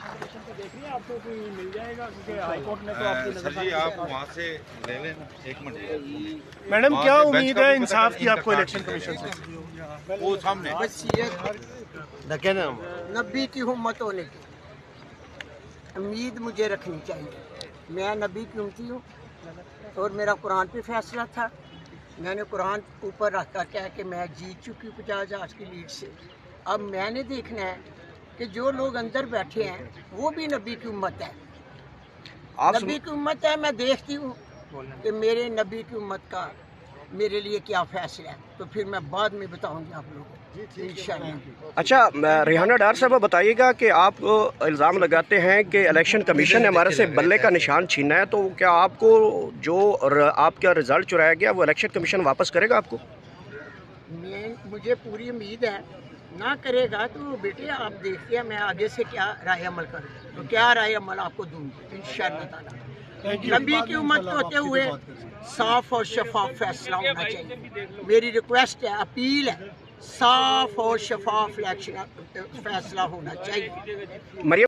دیکھ رہی ہیں آپ کو کوئی مل جائے گا کیونکہ ہائی کورٹ نے تو آپ کی سر جی آپ وہاں سے لے لیں ایک منٹ میڈم کیا امید ہے انصاف کی آپ کو الیکشن کمیشن سے؟ وہ سامنے نبی کی امت ہونے کی امید مجھے رکھنی چاہیے. میں نبی کی امتی ہوں اور میرا قرآن پہ فیصلہ تھا. میں نے قرآن اوپر رکھ کر کہا کہ میں جیت چکی 50,000 کی لیڈ سے. اب میں نے دیکھنا ہے کہ جو لوگ اندر بیٹھے ہیں وہ بھی نبی کی امت ہے. نبی کی امت ہے. میں دیکھتی ہوں کہ میرے نبی کی امت کا میرے لیے کیا فیصلہ ہے تو پھر میں بعد میں بتاؤں گی آپ لوگوں کو انشاءاللہ. اچھا ریحانہ ڈار صاحب بتائیے گا کہ آپ الزام لگاتے ہیں کہ الیکشن کمیشن نے ہمارے سے بلے کا نشان چھینا ہے، تو کیا آپ کو جو آپ کا رزلٹ چرایا گیا وہ الیکشن کمیشن واپس کرے گا آپ کو؟ مجھے پوری امید ہے. نہ کرے گا تو بیٹے آپ دیکھیے میں آگے سے کیا رائے عمل کروں تو کیا رائے عمل آپ کو دوں گی انشاءاللہ تعالیٰ. نبی کی امت ہوتے ہوئے صاف اور شفاف فیصلہ ہونا چاہیے. میری ریکویسٹ ہے، اپیل ہے، صاف اور شفاف الیکشن فیصلہ ہونا چاہیے. مریم